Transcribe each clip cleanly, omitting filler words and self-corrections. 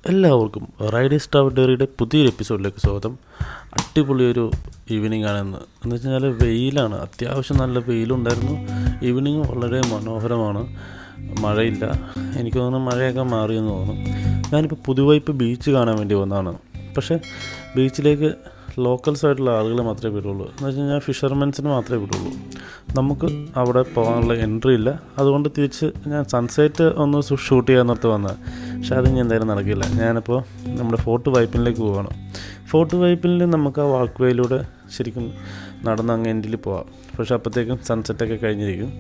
എല്ലാവർക്കും Riders travel ഡയറിയുടെ പുതിയൊരു എപ്പിസോഡിലേക്ക് സ്വാഗതം. അടിപൊളിയൊരു ഈവനിങ് ആണെന്ന് വെച്ച് കഴിഞ്ഞാൽ വെയിലാണ്, അത്യാവശ്യം നല്ല വെയിലുണ്ടായിരുന്നു. ഈവനിങ് വളരെ മനോഹരമാണ്, മഴയില്ല. എനിക്ക് തോന്നുന്നു മഴയൊക്കെ മാറിയെന്ന് തോന്നുന്നു. ഞാനിപ്പോൾ പുതുവൈപ്പ് ബീച്ച് കാണാൻ വേണ്ടി വന്നതാണ്. പക്ഷേ ബീച്ചിലേക്ക് ലോക്കൽസ് ആയിട്ടുള്ള ആളുകൾ മാത്രമേ വിടുള്ളൂ. എന്ന് വെച്ച് കഴിഞ്ഞാൽ ഫിഷർമെൻസിന് മാത്രമേ വിടുള്ളൂ. നമുക്ക് അവിടെ പോകാനുള്ള എൻട്രി ഇല്ല. അതുകൊണ്ട് തിരിച്ച് ഞാൻ സൺസെറ്റ് ഒന്ന് ഷൂട്ട് ചെയ്യാൻ നിർത്തി വന്നത്. പക്ഷേ അത് ഞാൻ എന്തായാലും നടക്കില്ല. ഞാനിപ്പോൾ നമ്മുടെ ഫോർട്ട് വൈപ്പിനിലേക്ക് പോവുകയാണ്. ഫോർട്ട് വൈപ്പിനിൽ നമുക്ക് ആ വാക്ക് വേയിലൂടെ ശരിക്കും നടന്ന് അങ്ങ് എൻഡിൽ പോവാം. പക്ഷേ അപ്പോഴത്തേക്കും സൺസെറ്റൊക്കെ കഴിഞ്ഞിരിക്കും.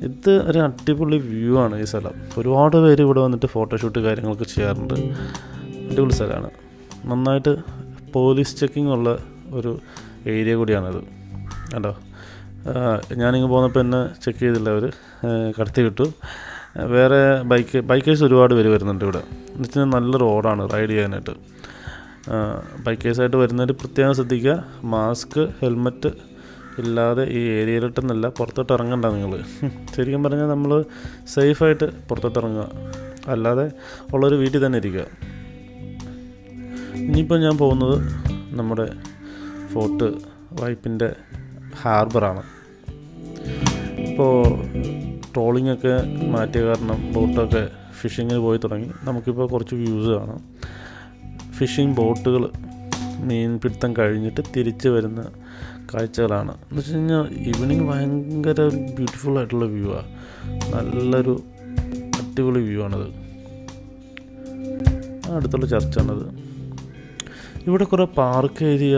ഇത് ഒരു അടിപൊളി വ്യൂ ആണ് ഈ സ്ഥലം. ഒരുപാട് പേര് ഇവിടെ വന്നിട്ട് ഫോട്ടോഷൂട്ട് കാര്യങ്ങളൊക്കെ ചെയ്യാറുണ്ട്. അടിപൊളി സ്ഥലമാണ്. നന്നായിട്ട് പോലീസ് ചെക്കിംഗ് ഉള്ള ഒരു ഏരിയ കൂടിയാണത്. കേട്ടോ, ഞാനിങ്ങ് പോന്നപ്പോൾ എന്നെ ചെക്ക് ചെയ്തില്ല, അവർ കടത്തി വിട്ടു. വേറെ ബൈക്കേഴ്സ് ഒരുപാട് പേര് വരുന്നുണ്ട് ഇവിടെ. എന്ന് വെച്ചാൽ നല്ല റോഡാണ് റൈഡ് ചെയ്യാനായിട്ട്. ബൈക്കേഴ്സായിട്ട് വരുന്നവർ പ്രത്യേകം ശ്രദ്ധിക്കുക. മാസ്ക്, ഹെൽമറ്റ് ഇല്ലാതെ ഈ ഏരിയയിലിട്ടെന്നല്ല, പുറത്തോട്ട് ഇറങ്ങണ്ട നിങ്ങൾ. ശരിക്കും പറഞ്ഞാൽ നമ്മൾ സേഫായിട്ട് പുറത്തോട്ട് ഇറങ്ങുക, അല്ലാതെ ഉള്ളൊരു വീട്ടിൽ തന്നെ ഇരിക്കുക. ഇനിയിപ്പോൾ ഞാൻ പോകുന്നത് നമ്മുടെ ഫോർട്ട് വൈപ്പിൻ്റെ ഹാർബറാണ്. ഇപ്പോൾ ട്രോളിങ്ങൊക്കെ മാറ്റിയ കാരണം ബോട്ടൊക്കെ ഫിഷിങ്ങിന് പോയി തുടങ്ങി. നമുക്കിപ്പോൾ കുറച്ച് വ്യൂസ് കാണാം. ഫിഷിംഗ് ബോട്ടുകൾ മീൻപിടുത്തം കഴിഞ്ഞിട്ട് തിരിച്ച് വരുന്ന കാഴ്ചകളാണ്. എന്ന് വെച്ച് കഴിഞ്ഞാൽ ഈവനിങ് ഭയങ്കര ബ്യൂട്ടിഫുൾ ആയിട്ടുള്ള വ്യൂ ആണ്. നല്ലൊരു അടിപൊളി വ്യൂ ആണത്. അടുത്തുള്ള ചർച്ചാണത്. ഇവിടെ കുറേ പാർക്ക് ഏരിയ,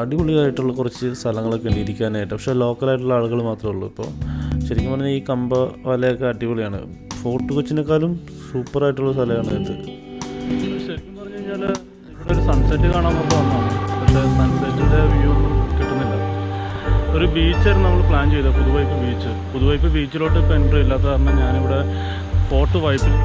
അടിപൊളിയായിട്ടുള്ള കുറച്ച് സ്ഥലങ്ങളൊക്കെ ഉണ്ട് ഇരിക്കാനായിട്ട്. പക്ഷേ ലോക്കലായിട്ടുള്ള ആളുകൾ മാത്രമേ ഉള്ളൂ. ഇപ്പോൾ ശരിക്കും പറഞ്ഞാൽ ഈ കമ്പ വലയൊക്കെ അടിപൊളിയാണ്. ഫോർട്ട് കൊച്ചിനേക്കാളും സൂപ്പറായിട്ടുള്ള സ്ഥലമാണ് ഇത്. ശരിക്കും പറഞ്ഞു കഴിഞ്ഞാൽ ഇവിടെ ഒരു സൺസെറ്റ് കാണാൻ മാത്രം വന്നതാണ്. പക്ഷേ സൺസെറ്റിൻ്റെ വ്യൂ ഒന്നും കിട്ടുന്നില്ല. ഒരു ബീച്ചായിരുന്നു നമ്മൾ പ്ലാൻ ചെയ്തത്, പുതുവൈപ്പ് ബീച്ച്. പുതുവൈപ്പ് ബീച്ചിലോട്ട് ഇപ്പോൾ എൻട്രി ഇല്ലാത്ത കാരണം ഞാനിവിടെ ഫോർട്ട് വൈപ്പിൽ